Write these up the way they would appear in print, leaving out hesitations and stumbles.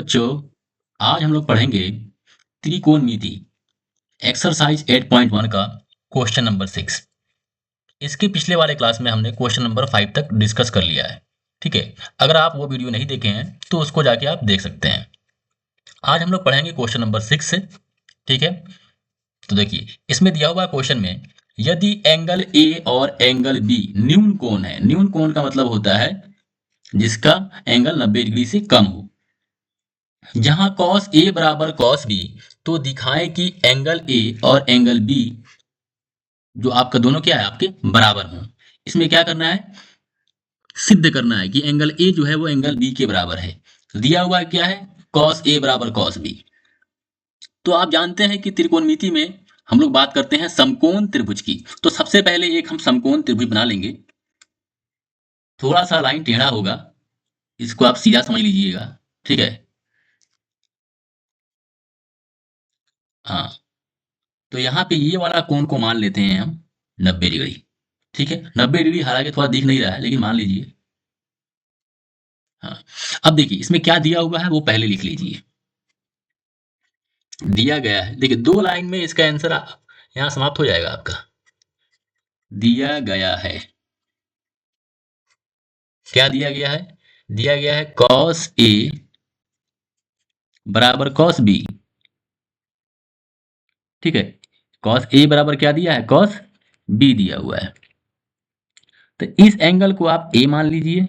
बच्चों, आज हम लोग पढ़ेंगे त्रिकोणमिति एक्सरसाइज 8.1 का क्वेश्चन नंबर 6। इसके पिछले वाले क्लास में हमने क्वेश्चन नंबर 5 तक डिस्कस कर लिया है। ठीक है, अगर आप वो वीडियो नहीं देखे हैं तो उसको जाके आप देख सकते हैं। आज हम लोग पढ़ेंगे क्वेश्चन नंबर 6 से। ठीक है, तो देखिए इसमें दिया हुआ क्वेश्चन में यदि एंगल ए और एंगल बी न्यून कोण है। न्यून कोण का मतलब होता है जिसका एंगल 90 डिग्री से कम हो। जहां cos A बराबर cos B, तो दिखाएं कि एंगल A और एंगल B जो आपका दोनों क्या है, आपके बराबर हों। इसमें क्या करना है, सिद्ध करना है कि एंगल A जो है वो एंगल B के बराबर है। दिया हुआ क्या है, cos A बराबर cos B। तो आप जानते हैं कि त्रिकोणमिति में हम लोग बात करते हैं समकोण त्रिभुज की। तो सबसे पहले एक हम समकोण त्रिभुज बना लेंगे। थोड़ा सा लाइन टेढ़ा होगा, इसको आप सीधा समझ लीजिएगा। ठीक है, हाँ, तो यहाँ पे ये वाला कोण को मान लेते हैं हम 90 डिग्री। ठीक है, 90 डिग्री हालांकि थोड़ा दिख नहीं रहा है लेकिन मान लीजिए। हाँ, अब देखिए इसमें क्या दिया हुआ है वो पहले लिख लीजिए। दिया गया है, देखिए 2 लाइन में इसका आंसर यहाँ समाप्त हो जाएगा आपका। दिया गया है, क्या दिया गया है, दिया गया है cos A बराबर cos B। ठीक है, cos A बराबर क्या दिया है, cos B दिया हुआ है। तो इस एंगल को आप A मान लीजिए,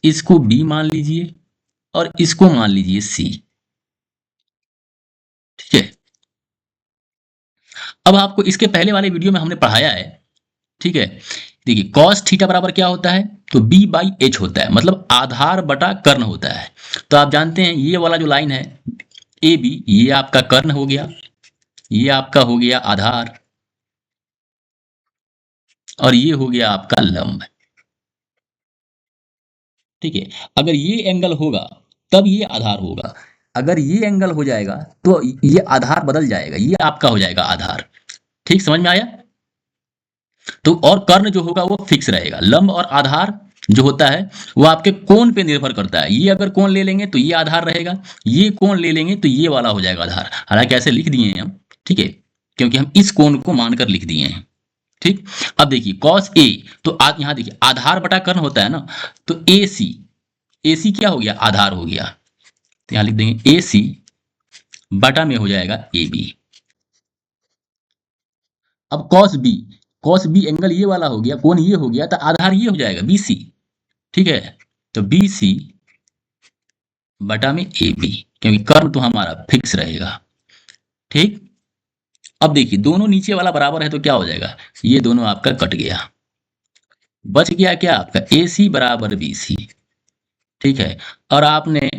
इसको B मान लीजिए और इसको मान लीजिए C। ठीक है, अब आपको इसके पहले वाले वीडियो में हमने पढ़ाया है। ठीक है, देखिए cos थीटा बराबर क्या होता है, तो b बाई एच होता है, मतलब आधार बटा कर्ण होता है। तो आप जानते हैं ये वाला जो लाइन है ए बी, ये आपका कर्ण हो गया, ये आपका हो गया आधार, और ये हो गया आपका लंब। ठीक है, अगर ये एंगल होगा तब ये आधार होगा। अगर ये एंगल हो जाएगा तो ये आधार बदल जाएगा, ये आपका हो जाएगा आधार। ठीक, समझ में आया। तो और कर्ण जो होगा वो फिक्स रहेगा। लंब और आधार जो होता है वो आपके कोण पे निर्भर करता है। ये अगर कोण ले लेंगे तो ये आधार रहेगा, ये कोण ले लेंगे तो ये वाला हो जाएगा आधार। हालांकि ऐसे लिख दिए हैं हम, ठीक है, क्योंकि हम इस कोण को मानकर लिख दिए हैं। ठीक, अब देखिए cos A, तो यहाँ देखिए आधार बटा कर्ण होता है ना, तो AC, AC क्या हो गया, आधार हो गया। तो यहाँ लिख देंगे AC बटा में हो जाएगा AB। अब cos B, cos B angle ये वाला हो गया, कोण ये हो गया, तो आधार ये हो जाएगा BC। ठीक है, तो BC बटा में AB, क्योंकि कर्ण तो हमारा फिक्स रहेगा। ठीक, अब देखिए दोनों नीचे वाला बराबर है तो क्या हो जाएगा, ये दोनों आपका कट गया, बच गया क्या आपका AC बराबर BC। ठीक है, और आपने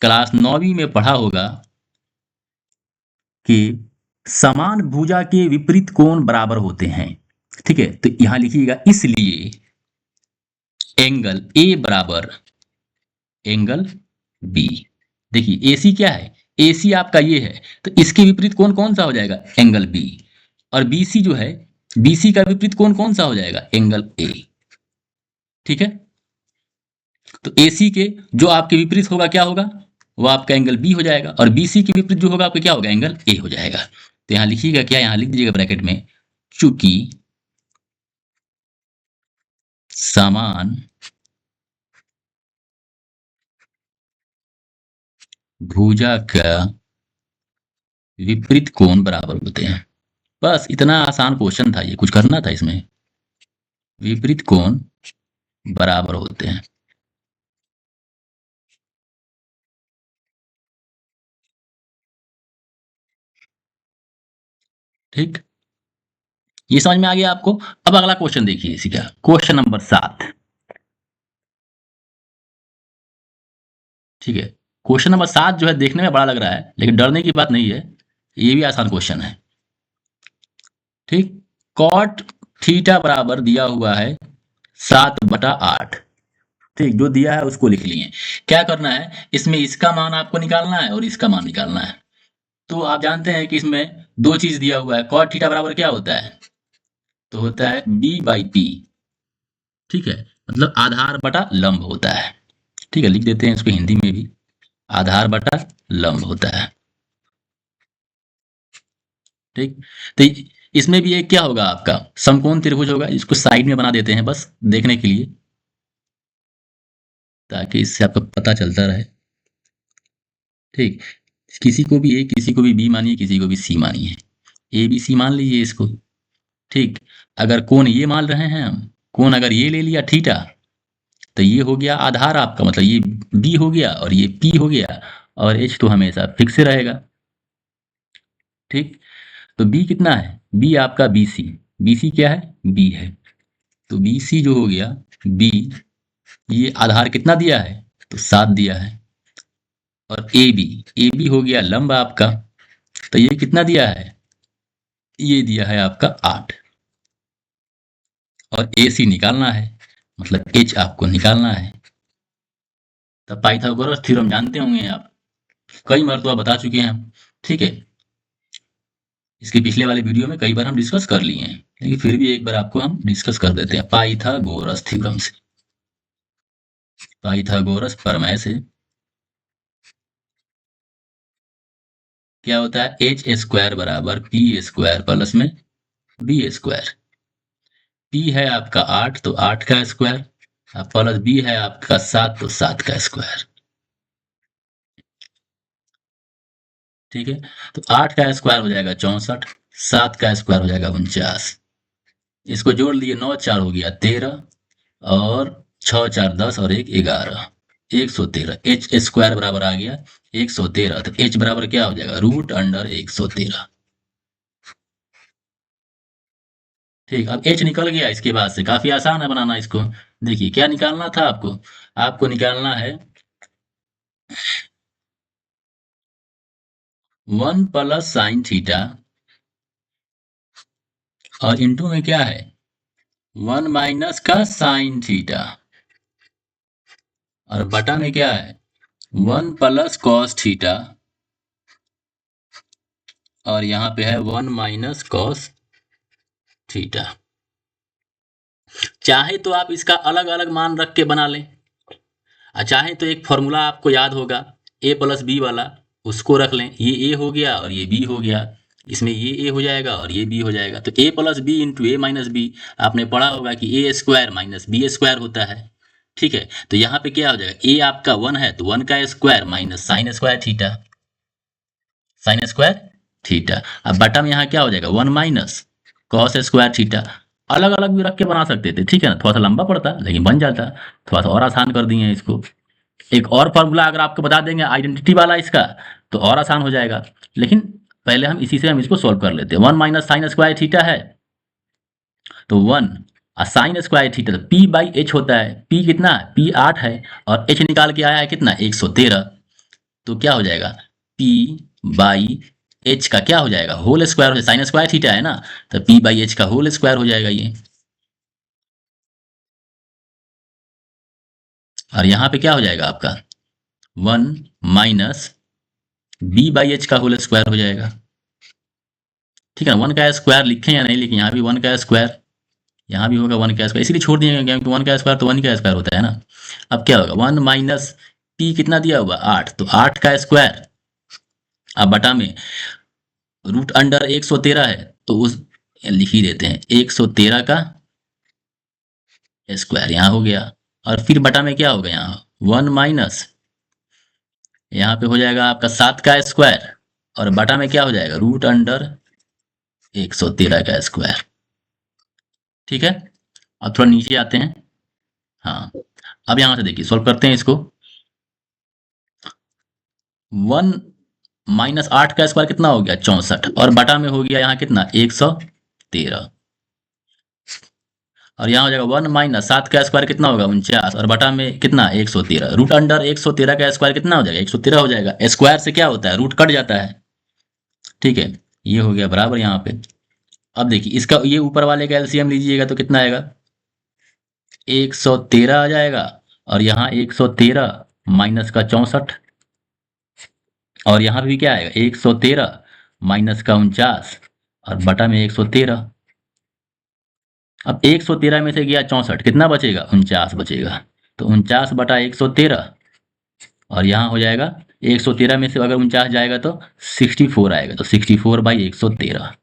क्लास 9वीं में पढ़ा होगा कि समान भुजा के विपरीत कोण बराबर होते हैं। ठीक है, तो यहां लिखिएगा इसलिए एंगल A बराबर एंगल B। देखिए AC क्या है, AC आपका ये है, तो इसके विपरीत कोण कौन सा हो जाएगा, एंगल B। और BC जो है, BC का विपरीत कोण कौन सा हो जाएगा, एंगल A। ठीक है, तो AC के जो आपके विपरीत होगा क्या होगा, वो आपका एंगल B हो जाएगा, और BC के विपरीत जो होगा आपका क्या होगा, एंगल A हो जाएगा। तो यहां लिखिएगा क्या, यहां लिख दीजिएगा ब्रैकेट में, चूंकि समान भुजा का विपरीत कोण बराबर होते हैं। बस इतना आसान क्वेश्चन था, ये कुछ करना था इसमें। विपरीत कोण बराबर होते हैं। ठीक, ये समझ में आ गया आपको। अब अगला क्वेश्चन देखिए, इसी का क्वेश्चन नंबर 7। ठीक है, क्वेश्चन नंबर 7 जो है देखने में बड़ा लग रहा है लेकिन डरने की बात नहीं है, ये भी आसान क्वेश्चन है। ठीक, कॉट थीटा बराबर दिया हुआ है 7/8। ठीक, जो दिया है उसको लिख लिए। क्या करना है, इसमें इसका मान आपको निकालना है और इसका मान निकालना है। तो आप जानते हैं कि इसमें दो चीज दिया हुआ है, कॉट थीटा बराबर क्या होता है, तो होता है B/P। ठीक है, मतलब आधार बटा लंब होता है। ठीक है, लिख देते हैं इसको हिंदी में भी। आधार बटा लंब होता है। ठीक। तो इसमें भी एक क्या होगा आपका समकोण त्रिभुज होगा। इसको साइड में बना देते हैं बस देखने के लिए, ताकि इससे आपको पता चलता रहे। ठीक। किसी को भी ए, किसी को भी बी मानिए, किसी को भी सी मानिए। ए बी सी मान लीजिए इसको। ठीक। अगर कोण ये मान रहे हैं हम, कोण अगर ये ले लिया थीटा, तो ये हो गया आधार आपका, मतलब ये बी हो गया और ये पी हो गया, और एच तो हमेशा फिक्स रहेगा। ठीक। तो बी कितना है, बी आपका बी सी। बी सी क्या है, बी है। तो बी सी जो हो गया बी, ये आधार कितना दिया है, तो 7 दिया है। और ए बी हो गया लंब आपका, तो ये कितना दिया है, ये दिया है आपका 8। और ए सी निकालना है, मतलब एच आपको निकालना है। तब पाइथागोरस थ्योरम जानते होंगे आप, कई मरतबा बता चुके हैं हम। ठीक है। इसके पिछले वाले वीडियो में कई बार हम डिस्कस कर लिए हैं, लेकिन फिर भी एक बार आपको हम डिस्कस कर देते हैं पाइथागोरस थ्योरम से, पाइथागोरस प्रमेय से। क्या होता है, एच स्क्वायर बराबर पी स्क्वायर प्लस में बी स्क्वायर। पी है आपका 8, तो 8 का स्क्वायर, प्लस बी है आपका 7, तो 7 का स्क्वायर। ठीक है। तो 8 का स्क्वायर हो जाएगा 64, 7 का स्क्वायर हो जाएगा 49। इसको जोड़ लिए, 9 4 हो गया 13, और 6 4 10 और 1 11, 113। एच स्क्वायर बराबर आ गया 113। तो एच बराबर क्या हो जाएगा, रूट अंडर 113। ठीक। अब एच निकल गया इसके बाद से, काफी आसान है बनाना इसको। देखिए क्या निकालना था आपको, आपको निकालना है 1 प्लस साइन थीटा, और इंटू में क्या है 1 माइनस का साइन थीटा, और बटा में क्या है 1 प्लस कॉस थीटा, और यहाँ पे है 1 माइनस कॉस थीटा। चाहे तो आप इसका अलग अलग मान रख के बना लें, और चाहे तो एक फॉर्मूला आपको याद होगा ए प्लस बी वाला, उसको रख लें। ये ए हो गया और ये बी हो गया, इसमें ये ए हो जाएगा और ये बी हो जाएगा। तो ए प्लस बी इंटू ए माइनस बी, आपने पढ़ा होगा कि ए स्क्वायर माइनस बी स्क्वायर होता है। ठीक है। तो यहाँ पे क्या हो जाएगा, ए आपका 1 है तो 1 का square minus sine square theta, sine square theta. अब बटा में यहाँ क्या हो जाएगा 1 माइनस कॉस स्क्वायर थीटा। अलग अलग भी रख के बना सकते थे, ठीक है ना, थोड़ा सा लंबा पड़ता लेकिन बन जाता। थोड़ा सा और आसान कर दिए हैं इसको। एक और फॉर्मूला अगर आपको बता देंगे आइडेंटिटी वाला इसका, तो और आसान हो जाएगा। लेकिन पहले हम इसी से हम इसको सोल्व कर लेते हैं। 1 माइनस साइन स्क्वायर थीटा है, तो 1 साइन स्क्वायर थीटा, तो पी बाई एच होता है। पी कितना, पी 8 है, और एच निकाल के आया है कितना 113। तो क्या हो जाएगा पी बाई एच का क्या हो जाएगा होल स्क्वायर हो, साइन स्क्वायर थीटा है ना, तो पी बाई एच का होल स्क्वायर हो जाएगा ये। और यहाँ पे क्या हो जाएगा आपका 1 माइनस बी बाई एच का होल स्क्वायर हो जाएगा। ठीक है ना, 1 का स्क्वायर लिखें या नहीं लिखें, यहाँ भी 1 का स्क्वायर, यहाँ भी होगा 1 का स्क्वायर, इसीलिए छोड़ दिए क्योंकि 1 का स्क्वायर तो 1 का स्क्वायर होता है ना। अब क्या होगा 1 माइनस पी कितना दिया हुआ 8, तो 8 का स्क्वायर, अब बटा में रूट अंडर 113 है, तो उस लिख ही देते हैं 113 का स्क्वायर यहाँ हो गया। और फिर बटा में क्या होगा यहाँ 1 माइनस, यहाँ पे हो जाएगा आपका 7 का स्क्वायर, और बटा में क्या हो जाएगा रूट अंडर 113 का स्क्वायर। ठीक है। अब थोड़ा नीचे आते हैं। हाँ, अब यहाँ से देखिए सॉल्व करते हैं इसको। 1 माइनस 8 का स्क्वायर कितना हो गया 64, और बटा में हो गया यहाँ कितना 113, और यहाँ हो जाएगा 1 माइनस 7 का स्क्वायर कितना होगा 49, और बटा में कितना 113। रूट अंडर 113 का स्क्वायर कितना हो जाएगा 113 हो जाएगा। स्क्वायर से क्या होता है रूट कट जाता है। ठीक है। ये हो गया बराबर यहाँ पे। अब देखिए इसका ये ऊपर वाले का एलसीएम लीजिएगा तो कितना आएगा 113 आ जाएगा, और यहाँ 113 माइनस का 64, और यहाँ पे भी क्या आएगा 113 माइनस का 49, और बटा में 113। अब 113 में से गया 64, कितना बचेगा 49 बचेगा। तो 49 बटा 113, और यहाँ हो जाएगा 113 में से अगर 49 जाएगा तो 64 आएगा, तो 64/113।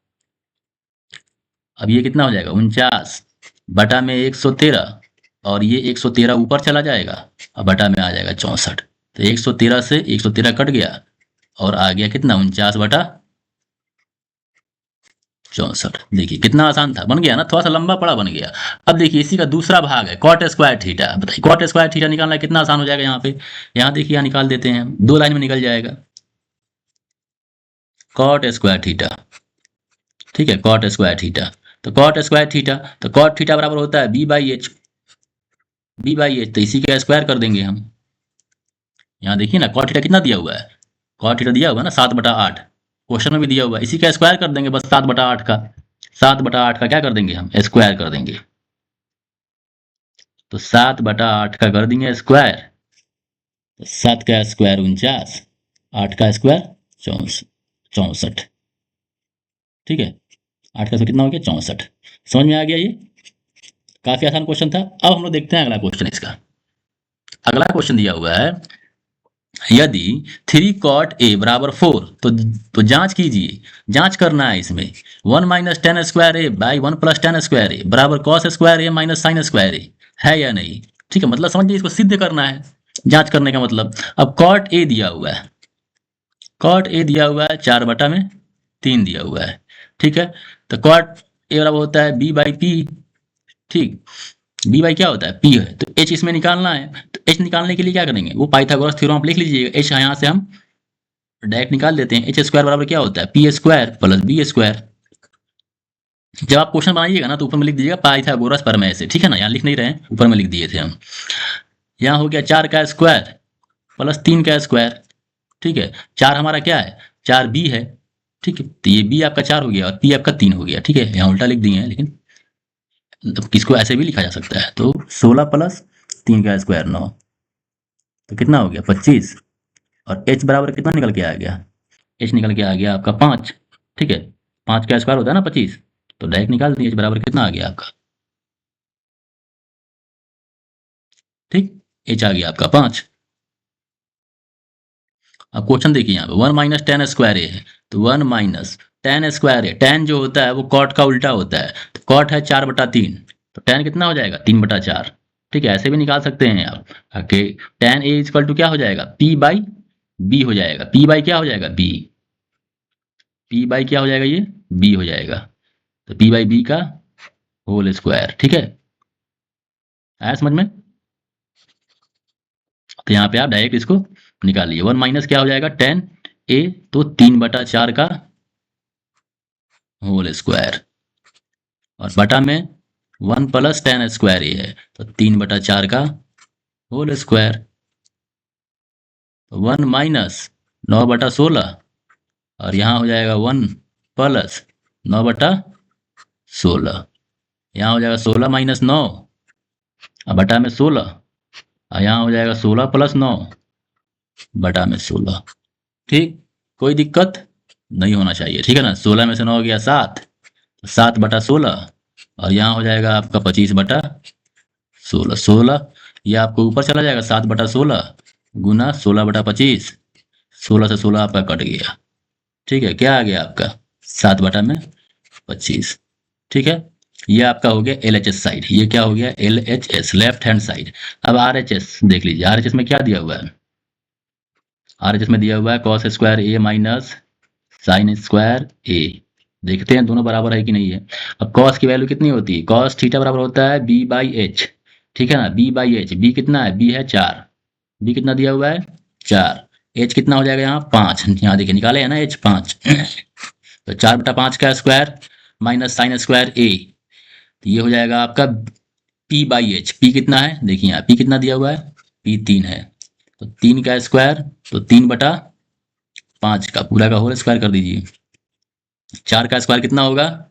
अब ये कितना हो जाएगा, 49/113, और ये 113 ऊपर चला जाएगा और बटा में आ जाएगा 64। तो 113 से 113 कट गया और आ गया कितना, 49/64। देखिए कितना आसान था, बन गया ना, थोड़ा सा लंबा पड़ा, बन गया। अब देखिए इसी का दूसरा भाग है कॉट स्क्वायर थीटा। बताइए कॉट स्क्वायर थीटा निकालना कितना आसान हो जाएगा यहाँ पे। यहाँ देखिए, यहाँ निकाल देते हैं हम, 2 लाइन में निकल जाएगा कॉट स्क्वायर थीटा। ठीक है, कॉट स्क्वायर थीटा। तो कॉट स्क्वायर थीटा, तो कॉट थीटा बराबर होता है b/h। b/h तो इसी का स्क्वायर कर देंगे हम। यहाँ देखिए ना, कॉट थीटा कितना दिया हुआ है, कॉट थीटा दिया हुआ है ना 7/8, क्वेश्चन में भी दिया हुआ है। इसी का स्क्वायर कर देंगे बस, 7/8 का। 7/8 का क्या कर देंगे हम, स्क्वायर कर देंगे। तो 7/8 का कर देंगे स्क्वायर। तो 7 का स्क्वायर 49, 8 का स्क्वायर 64। ठीक है, 8 का स्क्वायर कितना हो गया, 64। समझ में आ गया ये, काफी आसान क्वेश्चन था। अब हम लोग देखते हैं अगला क्वेश्चन इसका। अगला क्वेश्चन दिया हुआ है, यदि 3 cot a = 4, तो जांच कीजिए, जांच करना है इसमें। 1 - tan² a/1 + tan² बराबर cos² a - sin² है या नहीं। ठीक है, मतलब समझिए इसको सिद्ध करना है, जांच करने का मतलब। अब cot a दिया हुआ है, cot a दिया हुआ है 4/3 दिया हुआ है। ठीक है, तो cot a बराबर होता है b/p। ठीक, बी बाई क्या होता है, पी है, तो एच इसमें निकालना है। तो एच निकालने के लिए क्या करेंगे, वो पाइथागोरस थ्योरम आप लिख लीजिएगा। एच यहाँ से हम डायरेक्ट निकाल देते हैं। एच स्क्वायर बराबर क्या होता है, p² + b²। जब आप क्वेश्चन बनाइएगा ना, तो ऊपर में लिख दीजिएगा पाइथागोरस प्रमेय से। ठीक है ना, यहाँ लिख नहीं रहे हैं, ऊपर में लिख दिए थे हम। यहाँ हो गया 4 का स्क्वायर + 3 का स्क्वायर। ठीक है, 4 हमारा क्या है, 4 बी है। ठीक है, तो ये बी आपका 4 हो गया और पी आपका 3 हो गया। ठीक है, यहाँ उल्टा लिख दिए हैं, लेकिन किसको ऐसे भी लिखा जा सकता है। तो 16 + 3 का स्क्वायर 9, तो कितना हो गया, 25। और h बराबर कितना निकल के आ गया, h निकल के आ गया आपका 5। ठीक है, 5 का स्क्वायर होता है ना 25, तो डायरेक्ट निकाल दिए, h बराबर कितना आ गया आपका। ठीक, h आ गया आपका 5। अब क्वेश्चन देखिए यहाँ पे, 1 - tan² a है, तो 1 - tan², tan जो होता है वो कॉट का उल्टा होता है। तो कॉट है 4/3, तो tan कितना हो जाएगा, 3/4। ठीक है, ऐसे भी निकाल सकते हैं आप। ओके, tan a = क्या हो जाएगा, p/b हो जाएगा। p/ क्या हो जाएगा, b। p/ क्या हो जाएगा, ये b हो जाएगा। तो p/b का होल स्क्वायर। ठीक है, आया समझ में। तो यहाँ पे आप डायरेक्ट इसको निकालिए। 1 माइनस क्या हो जाएगा, tan a, तो 3/4 का होल स्क्वायर, और बटा में 1 + tan² a है, तो 3/4 का होल स्क्वायर। 1 - 9/16, और यहाँ हो जाएगा 1 + 9/16। यहाँ हो जाएगा 16 - 9, और बटा में 16, और यहाँ हो जाएगा 16 + 9 बटा में 16। ठीक, कोई दिक्कत नहीं होना चाहिए। ठीक है ना, 16 में से 9 गया 7, तो 7/16, और यहाँ हो जाएगा आपका 25/16। 16 ये आपको ऊपर चला जाएगा, 7/16 गुना 16/25। 16 से 16 आपका कट गया। ठीक है, क्या आ गया आपका, 7/25। ठीक है, ये आपका हो गया LHS साइड। ये क्या हो गया, LHS लेफ्ट हैंड साइड। अब RHS देख लीजिए, RHS में क्या दिया हुआ है, RHS में दिया हुआ है cos² a - sin² a। देखते हैं दोनों बराबर है कि नहीं है। अब cos की वैल्यू कितनी होती है, cos थीटा बराबर होता है b/h। ठीक है ना, b/h, b कितना है, b है 4, b कितना दिया हुआ है 4, h कितना हो जाएगा यहाँ 5। यहाँ देखिए निकाले है ना h 5। तो 4/5 का स्क्वायर माइनस sin² a, तो ये हो जाएगा आपका p/h। p कितना है, देखिए यहाँ p कितना दिया हुआ है, p 3 है, तो 3 का स्क्वायर, तो 3/5 का पूरा का होल स्क्वायर कर दीजिए। 4 का स्क्वायर कितना होगा,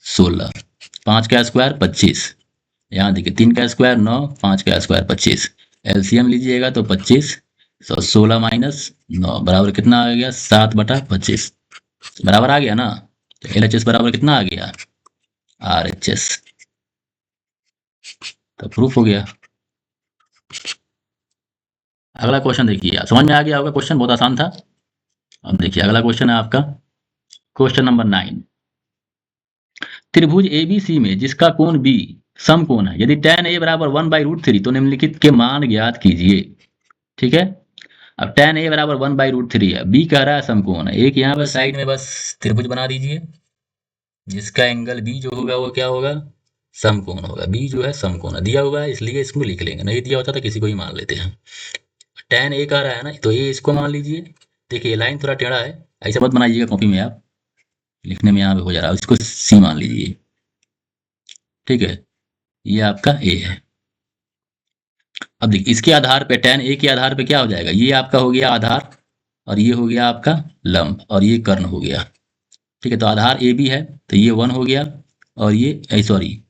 16, 5 का स्क्वायर 25, यहाँ देखिए 3 का स्क्वायर 9, 5 का स्क्वायर 25। एलसीएम लीजिएगा तो 25, तो 16 - 9 बराबर कितना आ गया, 7/25 बराबर आ गया ना। तो LHS बराबर कितना आ गया, RHS। तो प्रूफ हो गया। अगला क्वेश्चन देखिए, समझ में आ गया होगा, क्वेश्चन बहुत आसान था। अब देखिए अगला क्वेश्चन है आपका क्वेश्चन नंबर 9। त्रिभुज एबीसी में जिसका कोण बी समकोण है, यदि tan a बराबर 1/√3 तो निम्नलिखित के मान ज्ञात कीजिए। ठीक है। अब tan a बराबर 1/√3 है, बी कह रहा है समकोण है, एक यहाँ पर साइड में बस त्रिभुज बना दीजिए जिसका एंगल बी जो होगा वो क्या होगा, समकोण होगा। बी जो है समकोण है, दिया हुआ है इसलिए इसको लिख लेंगे, नहीं दिया होता तो किसी को ही मान लेते हैं। tan a कह रहा है ना, तो ये इसको मान लीजिए। देखिए लाइन थोड़ा टेढ़ा है, ऐसा मत बनाइएगा कॉपी में, आप लिखने में यहाँ पे हो जा रहा है, इसको सी मान लीजिए। ठीक है, ये आपका ए है। अब देखिए इसके आधार पे tan a के आधार पे क्या हो जाएगा, ये आपका हो गया आधार और ये हो गया आपका लंब और ये कर्ण हो गया। ठीक है, तो आधार ए बी है तो ये 1 हो गया और ये सॉरी,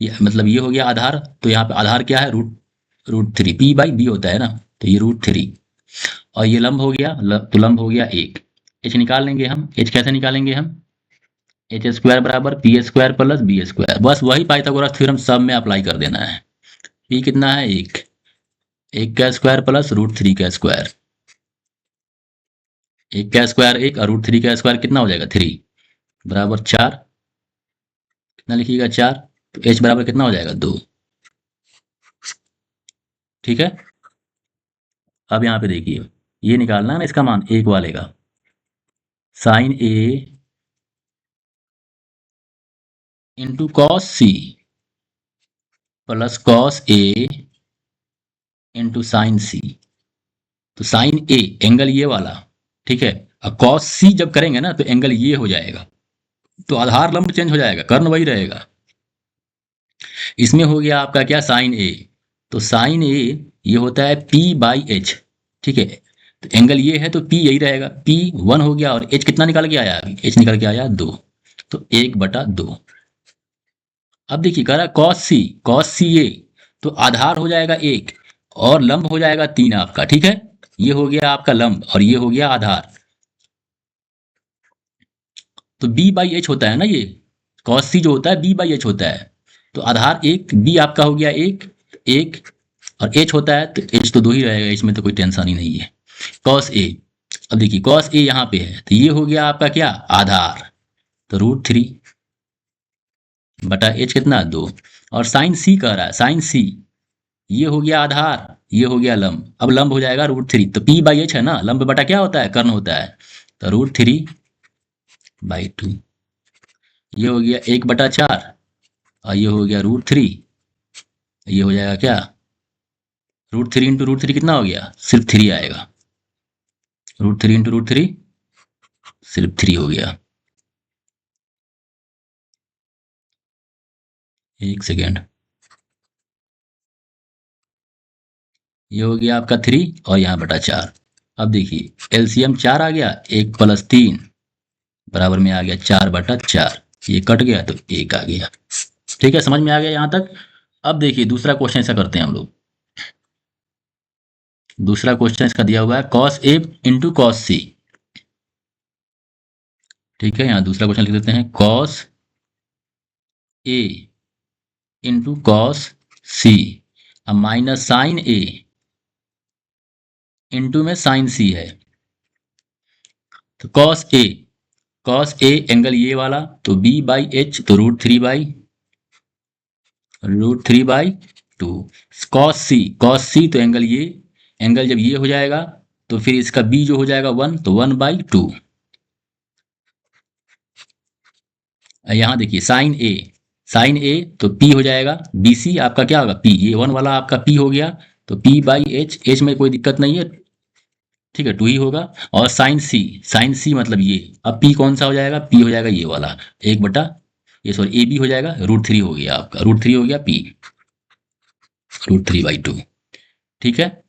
ये मतलब ये हो गया आधार, तो यहाँ पे आधार क्या है, रूट 3 p/b होता है ना, तो ये √3 और ये लंब हो गया, तो लंब हो गया 1। एच निकाल लेंगे हम, एच कैसे निकालेंगे हम, एच स्क्वायर बराबर P square plus B square, बस वही पाइथागोरस थ्योरम सब में अप्लाई कर देना है। पी कितना है, 1, 1 का स्क्वायर प्लस √3 का स्क्वायर, 1 का स्क्वायर 1 और √3 का स्क्वायर कितना हो जाएगा 3 बराबर 4, कितना लिखिएगा 4, तो एच बराबर कितना हो जाएगा 2। ठीक है, अब यहाँ पे देखिए ये निकालना है ना इसका मान, एक वाले का sine A into cos C plus cos A into sine C. तो साइन ए एंगल ये वाला, ठीक है, और कॉस सी जब करेंगे ना तो एंगल ये हो जाएगा, तो आधार लंब चेंज हो जाएगा, कर्ण वही रहेगा। इसमें हो गया आपका क्या, साइन ए, तो साइन ए ये होता है p/h। ठीक है, तो एंगल ये है तो p यही रहेगा, p 1 हो गया और h कितना निकल के आया, अभी h निकल के आया 2, तो 1/2। अब देखिए कह रहा है कॉस सी ए, तो आधार हो जाएगा 1 और लंब हो जाएगा 3 आपका। ठीक है, ये हो गया आपका लंब और ये हो गया आधार, तो b/h होता है ना ये, कॉस सी जो होता है b/h होता है, तो आधार 1, b आपका हो गया 1, 1 और h होता है तो h तो 2 ही रहेगा, इसमें तो कोई टेंशन ही नहीं है। कॉस ए, अब देखिए कॉस ए यहाँ पे है तो ये हो गया आपका क्या, आधार, तो √3/h कितना 2, और साइन सी कह रहा है, साइन सी ये हो गया आधार, ये हो गया लंब, अब लंब हो जाएगा √3, तो p/h है ना, लंब बटा क्या होता है, कर्ण होता है, तो √3/2, ये हो गया 1/4 और ये हो गया √3, ये हो जाएगा क्या, √3 इंटू √3 कितना हो गया, सिर्फ 3 आएगा, √3 इंटू √3 सिर्फ 3 हो गया। एक सेकेंड, ये हो गया आपका 3 और यहाँ बटा 4। अब देखिए एलसीएम 4 आ गया, 1 + 3 बराबर में आ गया 4/4, ये कट गया तो 1 आ गया। ठीक है, समझ में आ गया यहाँ तक। अब देखिए दूसरा क्वेश्चन ऐसा करते हैं हम लोग, दूसरा क्वेश्चन इसका दिया हुआ है कॉस ए इंटू कॉस सी। ठीक है, यहाँ दूसरा क्वेश्चन लिख देते हैं कॉस ए इंटू कॉस सी, अब माइनस साइन ए इंटू में साइन सी है, तो कॉस ए एंगल ये वाला, तो b/h तो √3/2, कॉस सी तो एंगल ये, एंगल जब ये हो जाएगा तो फिर इसका b जो हो जाएगा 1, तो 1/2। यहाँ देखिए साइन ए तो p हो जाएगा, bc आपका क्या होगा p, ये 1 वाला आपका p हो गया, तो p/h, h में कोई दिक्कत नहीं है, ठीक है 2 ही होगा, और साइन सी मतलब ये, अब p कौन सा हो जाएगा, p हो जाएगा ये वाला, एक बटा ये सॉरी ए बी हो जाएगा, √3 हो गया आपका, √3 हो गया p, √3/2। ठीक है,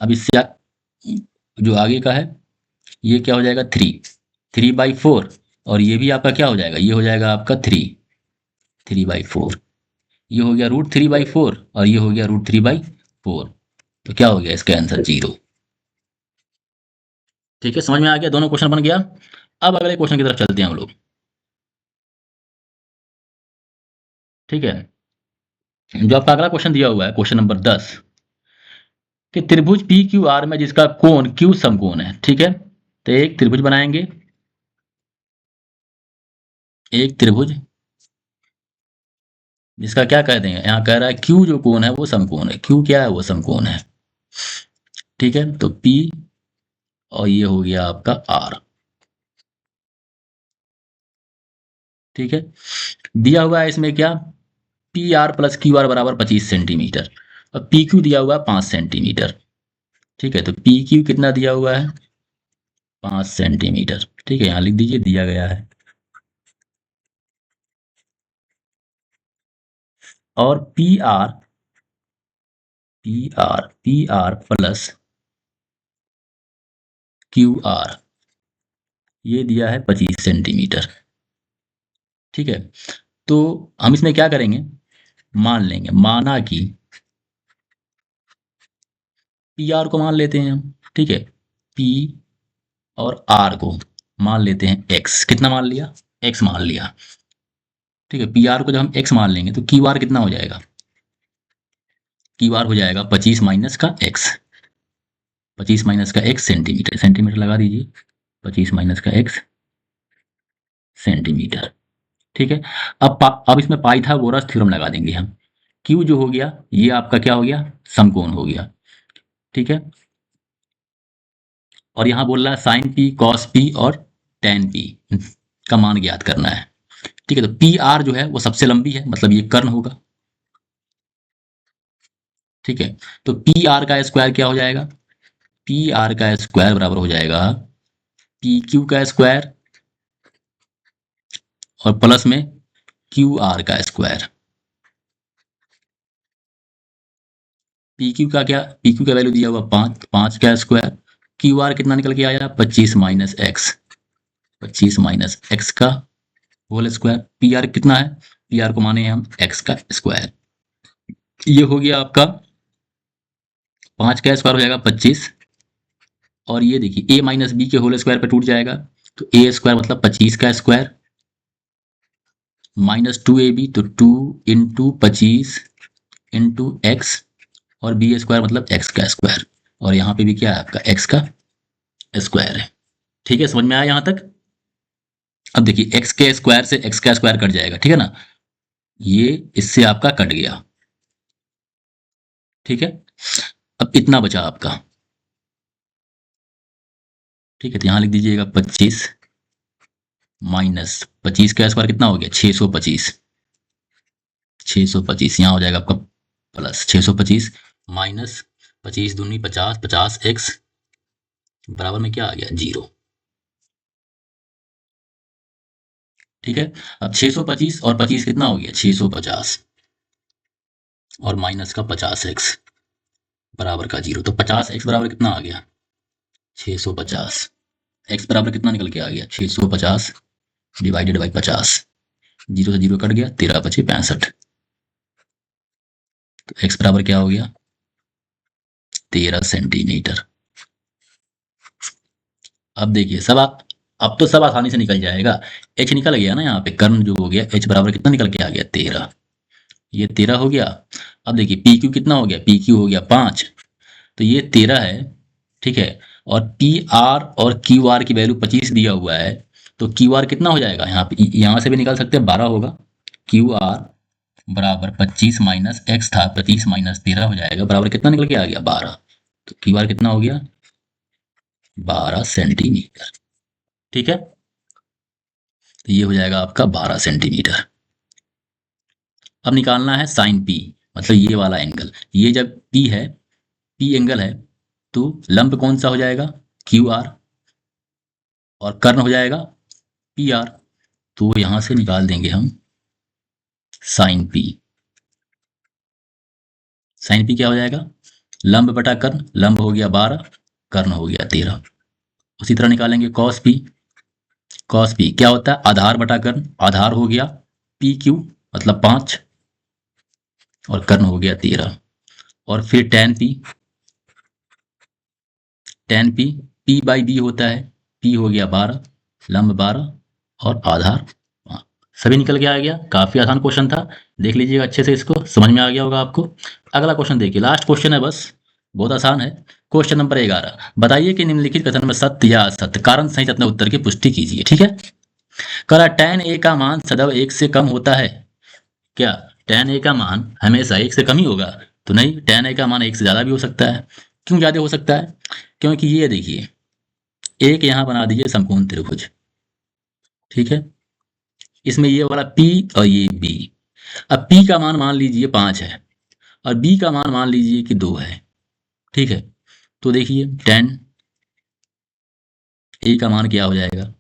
अब इससे जो आगे का है ये क्या हो जाएगा 3/4, और ये भी आपका क्या हो जाएगा, ये हो जाएगा आपका 3/4, ये हो गया √3/4 और ये हो गया √3/4, तो क्या हो गया इसका आंसर 0। ठीक है, समझ में आ गया, दोनों क्वेश्चन बन गया। अब अगले क्वेश्चन की तरफ चलते हैं हम लोग। ठीक है, जो आपका अगला क्वेश्चन दिया हुआ है क्वेश्चन नंबर 10, कि त्रिभुज पी क्यू आर में जिसका कोण क्यू समकोण है, ठीक है। तो एक त्रिभुज बनाएंगे, एक त्रिभुज जिसका क्या कह देंगे, यहाँ कह रहा है क्यू जो कोण है वो समकोण है, क्यू क्या है वो समकोण है, ठीक है। तो पी और ये हो गया आपका आर, ठीक है। दिया हुआ है इसमें क्या, P R plus Q R बराबर 25 सेंटीमीटर, और पी क्यू दिया हुआ है 5 सेंटीमीटर, ठीक है। तो पी क्यू कितना दिया हुआ है, 5 सेंटीमीटर, ठीक है। यहाँ लिख दीजिए दिया गया है। और P R plus Q R ये दिया है 25 सेंटीमीटर, ठीक है। तो हम इसमें क्या करेंगे, मान लेंगे, माना कि पी आर को मान लेते हैं हम, ठीक है। पी और आर को मान लेते हैं एक्स, कितना मान लिया, एक्स मान लिया, ठीक है। पी आर को जब हम एक्स मान लेंगे तो क्यू आर कितना हो जाएगा, क्यू आर हो जाएगा 25 माइनस का एक्स, 25 माइनस का एक्स सेंटीमीटर, सेंटीमीटर लगा दीजिए, 25 माइनस का एक्स सेंटीमीटर, ठीक है। अब इसमें पाइथागोरस थ्योरम लगा देंगे हम, क्यू जो हो गया ये आपका क्या हो गया, समकोण हो गया, ठीक है। और यहाँ बोल रहा है साइन पी कॉस पी और टेन पी का मान ज्ञात करना है, ठीक है। तो पी आर जो है वो सबसे लंबी है, मतलब ये कर्ण होगा, ठीक है। तो पी आर का स्क्वायर क्या हो जाएगा, पी आर का स्क्वायर बराबर हो जाएगा पी क्यू का स्क्वायर और प्लस में क्यू आर का स्क्वायर। पी क्यू का क्या, पी क्यू का वैल्यू दिया हुआ 5, 5 का स्क्वायर, क्यू आर कितना निकल के आया 25 माइनस एक्स, 25 माइनस एक्स का होल स्क्वायर। पी आर कितना है, पी आर को माने हम एक्स का स्क्वायर, ये हो गया आपका 5 का स्क्वायर हो जाएगा 25, और ये देखिए ए माइनस बी के होल स्क्वायर पे टूट जाएगा, तो ए स्क्वायर मतलब 25 का स्क्वायर माइनस 2ab, तो 2 इंटू 25 इंटू एक्स, और बी स्क्वायर मतलब एक्स का स्क्वायर, और यहाँ पे भी क्या है आपका एक्स का स्क्वायर है, ठीक है। समझ में आया यहाँ तक। अब देखिए एक्स के स्क्वायर से एक्स का स्क्वायर कट जाएगा, ठीक है ना, ये इससे आपका कट गया, ठीक है। अब इतना बचा आपका, ठीक है। तो यहाँ लिख दीजिएगा 25 माइनस 25 का स्क्वायर कितना हो गया 625, 625 यहाँ हो जाएगा आपका प्लस 625 माइनस 25 दूनी 50, 50 एक्स बराबर में क्या आ गया 0, ठीक है। अब 625 और 25 कितना हो गया 650, और माइनस का 50x बराबर का 0, तो 50x बराबर कितना आ गया 650, x बराबर कितना निकल के आ गया 650 डिवाइडेड बाई 50, 0 से 0 कट गया, 13 बचे 65, तो x बराबर क्या हो गया 13 सेंटीमीटर। अब देखिए अब तो सब आसानी से निकल जाएगा, h निकल गया ना, यहाँ पे कर्ण जो हो गया h बराबर कितना निकल के आ गया 13, ये 13 हो गया। अब देखिए पी क्यू कितना हो गया, पी क्यू हो गया 5, तो ये 13 है, ठीक है। और पी आर और क्यू आर की वैल्यू 25 दिया हुआ है, तो क्यू आर कितना हो जाएगा, यहाँ पे यहाँ से भी निकाल सकते हैं 12 होगा, क्यू आर बराबर 25 माइनस एक्स था 25 माइनस 13 हो जाएगा, बराबर कितना निकल के आ गया 12, तो क्यू आर कितना हो गया 12 सेंटीमीटर, ठीक है। तो ये हो जाएगा आपका 12 सेंटीमीटर। अब निकालना है साइन पी, मतलब ये वाला एंगल, ये जब पी है, पी एंगल है, तो लंब कौन सा हो जाएगा क्यू आर, और कर्ण हो जाएगा पी आर, तो यहां से निकाल देंगे हम साइन पी। साइन पी क्या हो जाएगा, लंब बटा कर्ण, लंब हो गया 12, कर्ण हो गया 13। उसी तरह निकालेंगे कॉस पी, कॉस पी क्या होता है आधार बटा कर्ण, आधार हो गया पी क्यू मतलब 5, और कर्ण हो गया 13, और फिर ten P, ten P, P by B होता है, पी हो गया 12, लंब 12 और आधार 5, सभी निकल के आ गया। काफी आसान क्वेश्चन था, देख लीजिएगा अच्छे से, इसको समझ में आ गया होगा आपको। अगला क्वेश्चन देखिए, लास्ट क्वेश्चन है बस, बहुत आसान है। क्वेश्चन नंबर 11, बताइए कि निम्नलिखित कथन में सत्य या असत्य, कारण सहित अपने उत्तर की पुष्टि कीजिए। ठीक है। कह रहा tan a का मान सदैव 1 से कम होता है। क्या tan a का मान हमेशा 1 से कम ही होगा? तो नहीं, tan a का मान 1 से ज्यादा भी हो सकता है। क्यों ज्यादा हो सकता है? क्योंकि ये देखिए, एक यहाँ बना दीजिए समकोण त्रिभुज। ठीक है। इसमें ये वाला P और ये B। अब P का मान लीजिए 5 है और B का मान लीजिए कि 2 है। ठीक है। तो देखिए tan a का मान क्या हो जाएगा,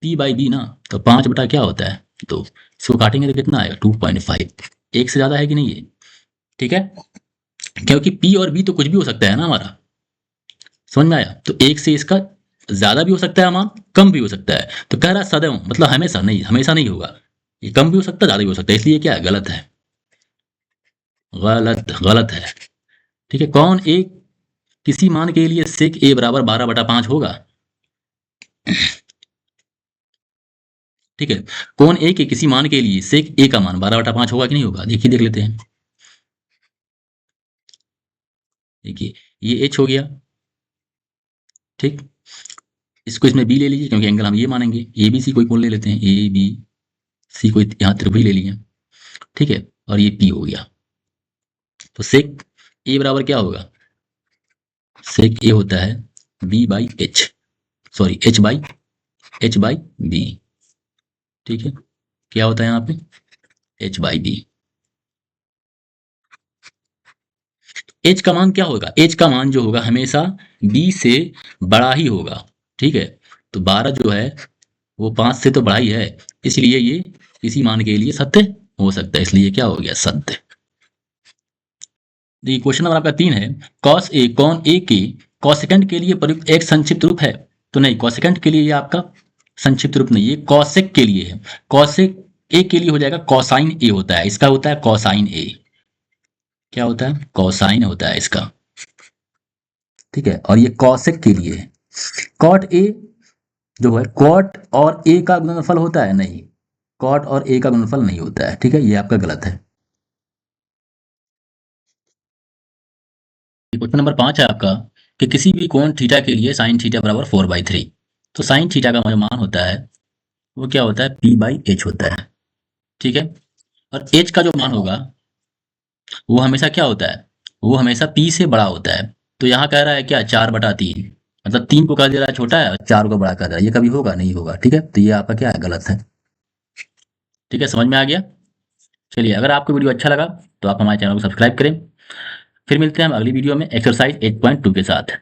P बाई B ना। तो 5 बटा क्या होता है, तो इसको काटेंगे तो कितना आएगा 2.5। एक से ज्यादा है कि नहीं ये? ठीक है। क्योंकि P और B तो कुछ भी हो सकता है ना हमारा, समझ में आया? तो एक से इसका ज्यादा भी हो सकता है मान, कम भी हो सकता है। तो कह रहा है सदैव, मतलब हमेशा नहीं, हमेशा नहीं होगा। ये कम भी हो सकता है, ज्यादा भी हो सकता है, इसलिए क्या है, गलत है। गलत गलत है। ठीक है। कौन एक किसी मान के लिए sec a बराबर 12/5 होगा? ठीक है। कौन a के किसी मान के लिए sec a का मान 12/5 होगा कि नहीं होगा? देखिए, देख लेते हैं। देखिए, ये h हो गया। ठीक। इसको इसमें b ले लीजिए, क्योंकि एंगल हम ये मानेंगे। ए बी सी कोई कोण ले लेते हैं, ए बी सी कोई यहाँ त्रिभुज ले लिए। ठीक है। और ये p हो गया। तो sec a बराबर क्या होगा, sec a होता है b by h, sorry h by b। ठीक है। क्या होता है यहाँ पे, h बाई b। h का मान क्या होगा, h का मान जो होगा हमेशा b से बड़ा ही होगा। ठीक है। तो 12 जो है वो 5 से तो बड़ा ही है, इसलिए ये किसी मान के लिए सत्य हो सकता है, इसलिए क्या हो गया, सत्य। देखिए, क्वेश्चन नंबर आपका 3 है, कॉस ए कौन ए के कॉसेकेंड के लिए प्रयुक्त एक संक्षिप्त रूप है? तो नहीं, कॉसेकेंड के लिए ये आपका संक्षिप्त रूप नहीं, ये कॉसेक के लिए है। कॉसेक ए के लिए हो जाएगा कॉसाइन ए होता है, इसका होता है कॉसाइन ए। क्या होता है, कॉसाइन होता है इसका। ठीक है। और ये कॉसेक के लिए है। कॉट ए जो है, कॉट और ए का गुणनफल होता है? नहीं, कॉट और ए का गुणनफल नहीं होता है। ठीक है, ये आपका गलत है। क्वेश्चन नंबर 5 है आपका, कि किसी भी कोण थीटा के लिए साइन थीटा बराबर 4/3। तो साइन थीटा का जो मान होता है वो क्या होता है, p बाई एच होता है। ठीक है। और h का जो मान होगा वो हमेशा क्या होता है, वो हमेशा p से बड़ा होता है। तो यहाँ कह रहा है क्या, 4/3, मतलब 3 को कह दे रहा है छोटा है और 4 को बड़ा कर रहा है। ये कभी होगा नहीं होगा। ठीक है। तो ये आपका क्या है, गलत है। ठीक है, समझ में आ गया? चलिए, अगर आपको वीडियो अच्छा लगा तो आप हमारे चैनल को सब्सक्राइब करें। फिर मिलते हैं हम अगली वीडियो में एक्सरसाइज 8.2 के साथ।